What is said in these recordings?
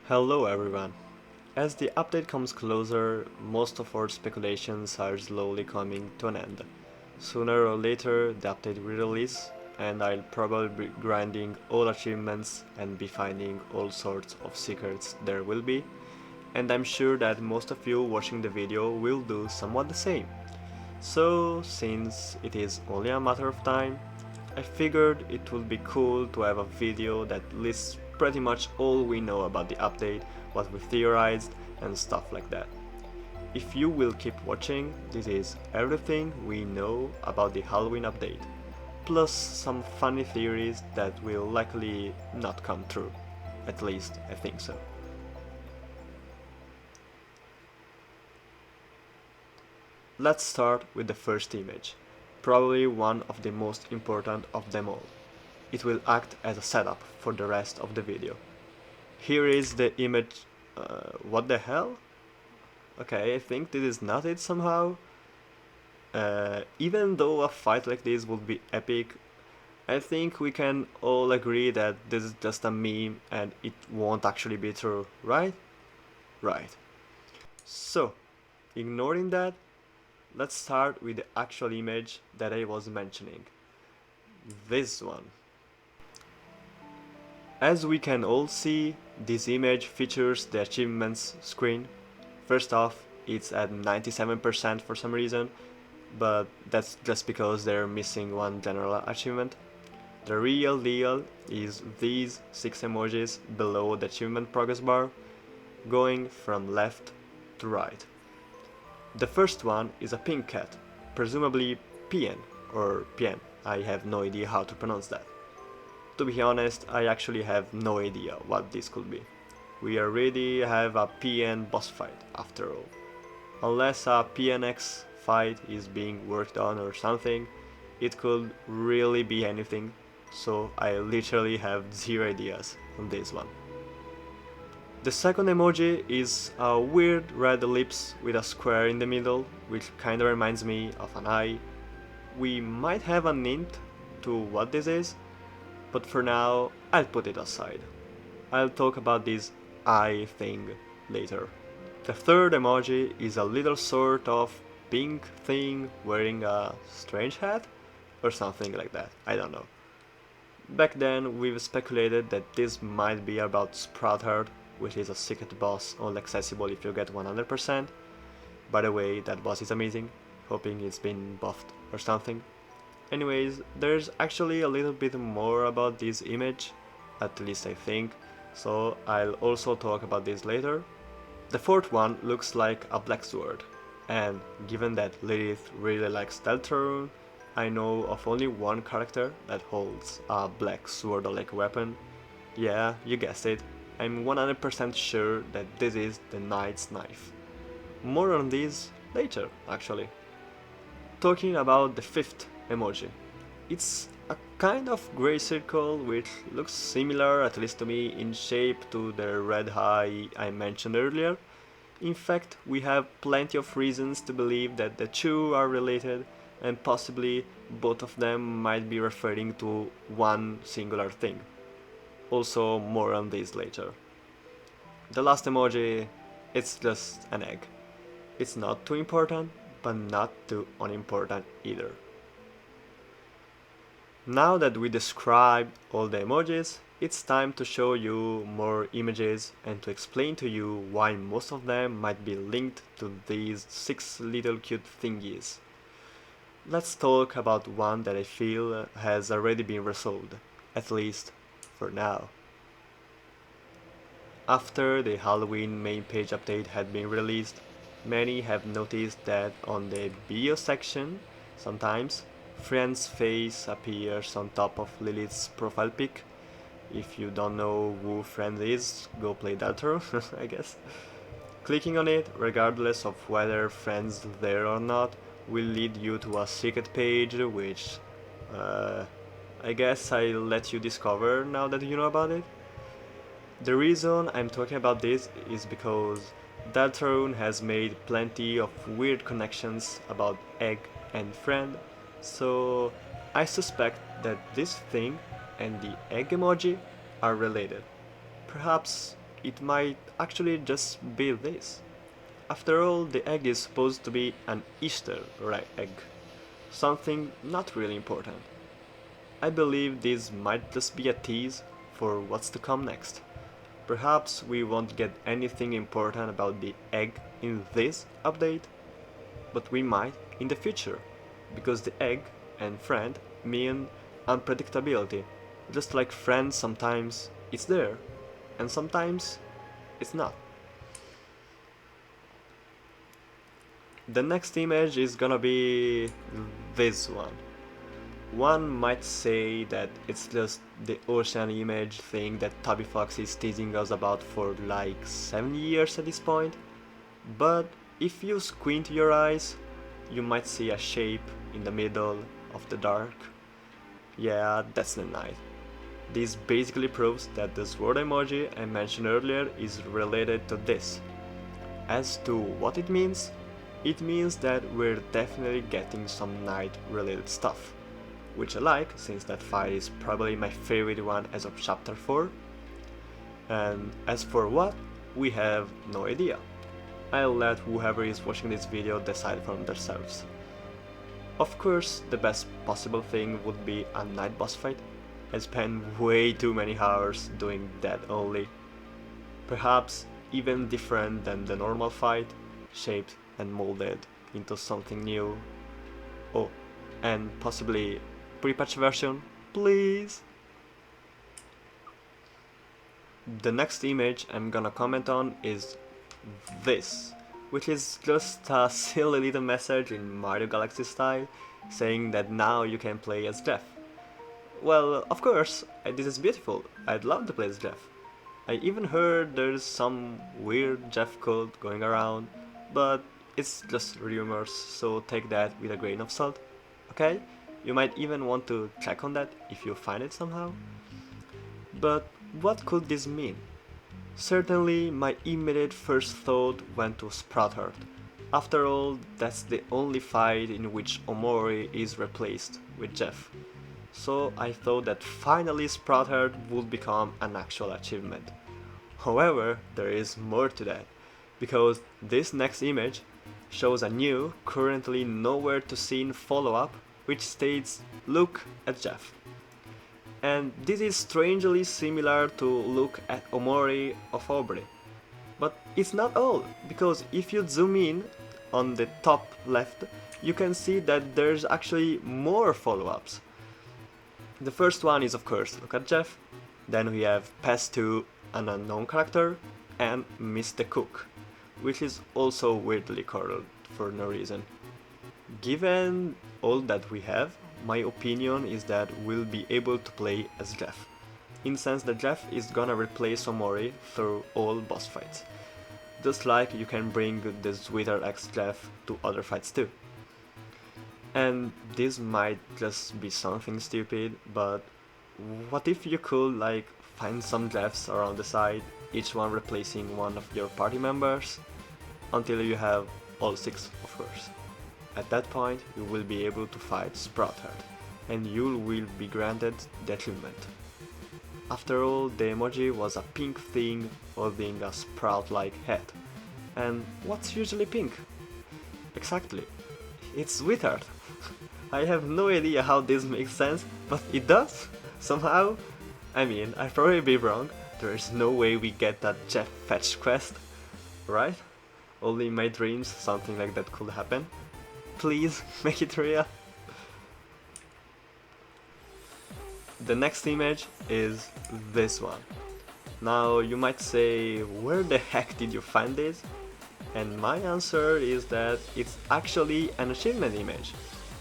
Hello everyone. As the update comes closer, most of our speculations are slowly coming to an end. Sooner or later, the update will release, and I'll probably be grinding all achievements and be finding all sorts of secrets there will be, and I'm sure that most of you watching the video will do somewhat the same. So, since it is only a matter of time, I figured it would be cool to have a video that lists pretty much all we know about the update, what we theorized, and stuff like that. If you will keep watching, this is everything we know about the Halloween update, plus some funny theories that will likely not come true. At least, I think so. Let's start with the first image, probably one of the most important of them all. It will act as a setup for the rest of the video. Here is the image. What the hell? Okay, I think this is not it somehow. Even though a fight like this would be epic, I think we can all agree that this is just a meme and it won't actually be true, right? Right. So, ignoring that, let's start with the actual image that I was mentioning. This one. As we can all see, this image features the achievements screen. First off, it's at 97% for some reason, but that's just because they're missing one general achievement. The real deal is these 6 emojis below the achievement progress bar, going from left to right. The first one is a pink cat, presumably PN or PN, I have no idea how to pronounce that. To be honest, I actually have no idea what this could be. We already have a PN boss fight after all. Unless a PNX fight is being worked on or something, it could really be anything, so I literally have zero ideas on this one. The second emoji is a weird red ellipse with a square in the middle, which kinda reminds me of an eye. We might have a hint to what this is, but for now, I'll put it aside. I'll talk about this eye thing later. The third emoji is a little sort of pink thing wearing a strange hat? Or something like that, I don't know. Back then, we've speculated that this might be about Sproutheart, which is a secret boss only accessible if you get 100%. By the way, that boss is amazing, hoping it's been buffed or something. Anyways, there's actually a little bit more about this image, at least I think, so I'll also talk about this later. The fourth one looks like a black sword, and given that Lilith really likes Deltarune, I know of only one character that holds a black sword-like weapon. Yeah, you guessed it, I'm 100% sure that this is the Knight's Knife. More on this later, actually. Talking about the fifth emoji. It's a kind of grey circle which looks similar, at least to me, in shape to the red eye I mentioned earlier. In fact, we have plenty of reasons to believe that the two are related, and possibly both of them might be referring to one singular thing. Also, more on this later. The last emoji, it's just an egg. It's not too important, but not too unimportant either. Now that we described all the emojis, it's time to show you more images and to explain to you why most of them might be linked to these 6 little cute thingies. Let's talk about one that I feel has already been resolved, at least for now. After the Halloween main page update had been released, many have noticed that on the bio section, sometimes, Friend's face appears on top of Lilith's profile pic. If you don't know who Friend is, go play Deltarune, I guess. Clicking on it, regardless of whether Friend's there or not, will lead you to a secret page which, I guess I'll let you discover now that you know about it. The reason I'm talking about this is because Deltarune has made plenty of weird connections about Egg and Friend, so I suspect that this thing and the egg emoji are related. Perhaps it might actually just be this. After all, the egg is supposed to be an Easter egg, something not really important. I believe this might just be a tease for what's to come next. Perhaps we won't get anything important about the egg in this update, but we might in the future, because the egg and friend mean unpredictability. Just like friends, sometimes it's there, and sometimes it's not. The next image is gonna be this one. One might say that it's just the ocean image thing that Toby Fox is teasing us about for like 7 years at this point, but if you squint your eyes, you might see a shape in the middle of the dark. Yeah, that's the night. This basically proves that the sword emoji I mentioned earlier is related to this. As to what it means that we're definitely getting some night related stuff, which I like since that fight is probably my favorite one as of chapter 4. And as for what, we have no idea. I'll let whoever is watching this video decide for themselves. Of course, the best possible thing would be a night boss fight. I spent way too many hours doing that only. Perhaps even different than the normal fight, shaped and molded into something new. Oh, and possibly pre-patch version, please? The next image I'm gonna comment on is this, which is just a silly little message in Mario Galaxy style, saying that now you can play as Jeff. Well, of course, this is beautiful, I'd love to play as Jeff. I even heard there's some weird Jeff cult going around, but it's just rumors, so take that with a grain of salt, okay? You might even want to check on that if you find it somehow. But what could this mean? Certainly, my immediate first thought went to Sprout. After all, that's the only fight in which Omori is replaced with Jeff. So I thought that finally Sprout would become an actual achievement. However, there is more to that, because this next image shows a new, currently nowhere to seen follow-up which states, "Look at Jeff." And this is strangely similar to "Look at Omori" of Aubrey. But it's not all, because if you zoom in on the top left, you can see that there's actually more follow-ups. The first one is of course "Look at Jeff", then we have "Pass to an unknown character", and "Miss the Cook", which is also weirdly colored for no reason. Given all that we have, my opinion is that we'll be able to play as Jeff, in sense that Jeff is gonna replace Omori through all boss fights, just like you can bring the Twitter X Jeff to other fights too. And this might just be something stupid, but what if you could like find some Jeffs around the side, each one replacing one of your party members, until you have all 6 of course. At that point, you will be able to fight Sprout, and you will be granted the achievement. After all, the emoji was a pink thing holding a sprout-like head. And what's usually pink? Exactly, it's Withered. I have no idea how this makes sense, but it does, somehow. I mean, I'd probably be wrong, there is no way we get that Jeff fetch quest, right? Only in my dreams something like that could happen. Please, make it real. The next image is this one. Now you might say, where the heck did you find this? And my answer is that it's actually an achievement image.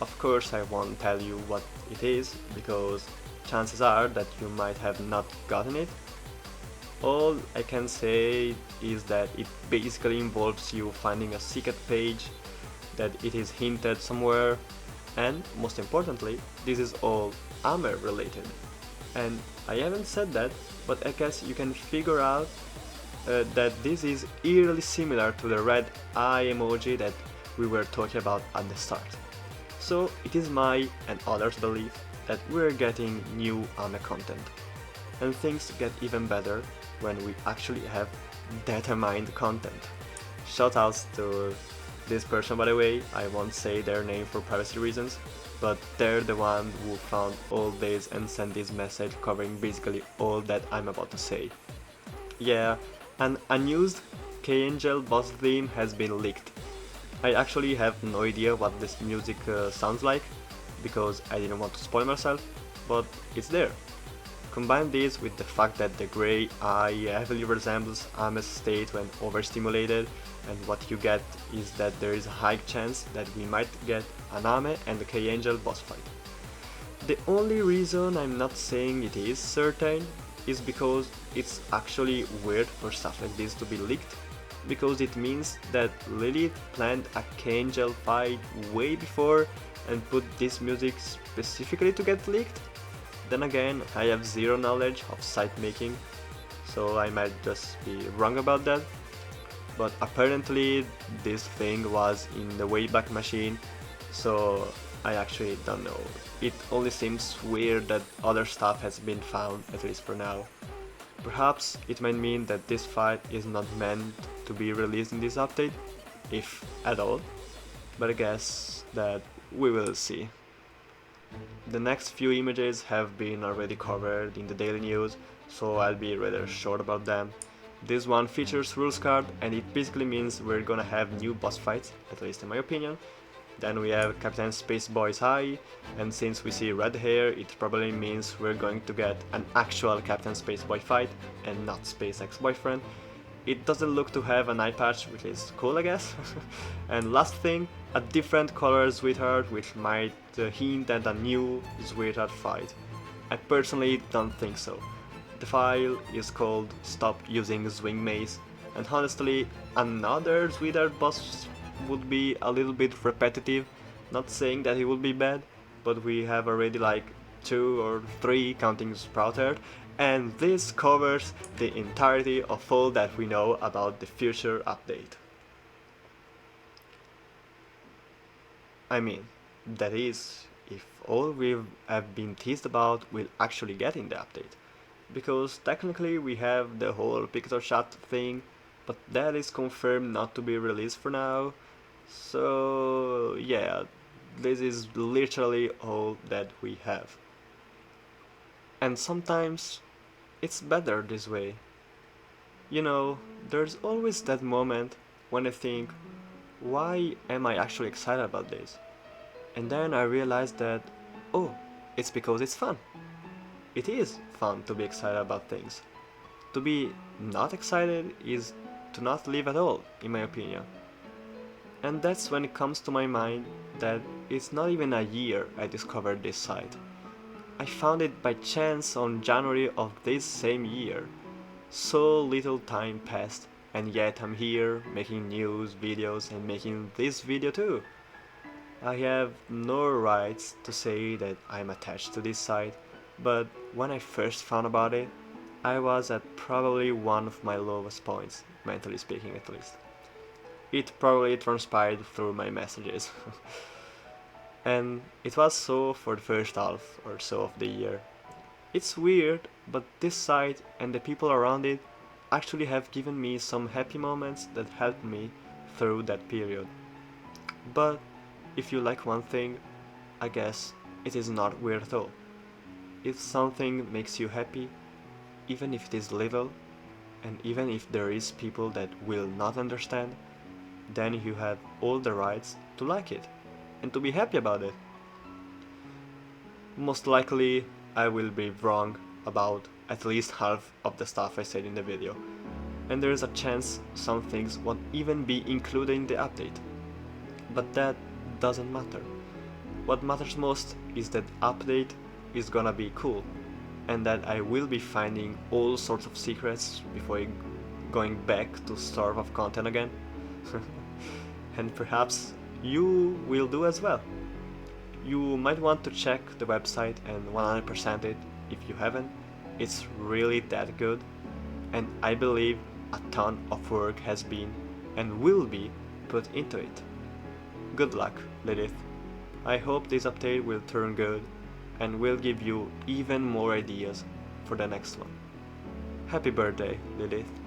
Of course I won't tell you what it is, because chances are that you might have not gotten it. All I can say is that it basically involves you finding a secret page, that it is hinted somewhere, and most importantly, this is all Amer related. And I haven't said that, but I guess you can figure out that this is eerily similar to the red eye emoji that we were talking about at the start. So it is my and others' belief that we're getting new Ame content. And things get even better when we actually have determined content. Shoutouts to this person, by the way. I won't say their name for privacy reasons, but they're the one who found all this and sent this message covering basically all that I'm about to say. Yeah, an unused K-Angel boss theme has been leaked. I actually have no idea what this music sounds like, because I didn't want to spoil myself, but it's there. Combine this with the fact that the grey eye heavily resembles Ame's state when overstimulated, and what you get is that there is a high chance that we might get an Ame and the K-Angel boss fight. The only reason I'm not saying it is certain is because it's actually weird for stuff like this to be leaked, because it means that Lilith planned a K-Angel fight way before and put this music specifically to get leaked. Then again, I have zero knowledge of site making, so I might just be wrong about that. But apparently this thing was in the Wayback Machine, so I actually don't know. It only seems weird that other stuff has been found, at least for now. Perhaps it might mean that this fight is not meant to be released in this update, if at all, but I guess that we will see. The next few images have been already covered in the daily news, so I'll be rather short about them. This one features rules card, and it basically means we're gonna have new boss fights, at least in my opinion. Then we have Captain Spaceboy's Eye, and since we see red hair, it probably means we're going to get an actual Captain Spaceboy fight, and not Space Ex-Boyfriend. It doesn't look to have an eye patch, which is cool, I guess. And last thing, a different color Sweetheart, which might hint at a new Sweetheart fight. I personally don't think so. The file is called Stop Using Swing Maze, and honestly, another Sweetheart boss would be a little bit repetitive. Not saying that it would be bad, but we have already like 2 or 3 counting Sproutheart, and this covers the entirety of all that we know about the future update. I mean, that is, if all we have been teased about will actually get in the update. Because technically we have the whole picture shot thing, but that is confirmed not to be released for now. So yeah, this is literally all that we have. And sometimes it's better this way. You know, there's always that moment when I think, why am I actually excited about this? And then I realize that, oh, it's because it's fun. It is fun to be excited about things. To be not excited is to not live at all, in my opinion. And that's when it comes to my mind that it's not even a year I discovered this site. I found it by chance on January of this same year. So little time passed, and yet I'm here making news videos and making this video too. I have no rights to say that I'm attached to this site, but when I first found about it, I was at probably one of my lowest points, mentally speaking at least. It probably transpired through my messages. And it was so for the first half or so of the year. It's weird, but this site and the people around it actually have given me some happy moments that helped me through that period. But if you like one thing, I guess it is not weird at all. If something makes you happy, even if it is little, and even if there is people that will not understand, then you have all the rights to like it and to be happy about it. Most likely I will be wrong about at least half of the stuff I said in the video, and there is a chance some things won't even be included in the update. But that doesn't matter. What matters most is that update is gonna be cool, and that I will be finding all sorts of secrets before going back to starve of content again. And perhaps you will do as well. You might want to check the website and 100% it if you haven't. It's really that good, and I believe a ton of work has been and will be put into it. Good luck, Lilith. I hope this update will turn good and will give you even more ideas for the next one. Happy birthday, Lilith.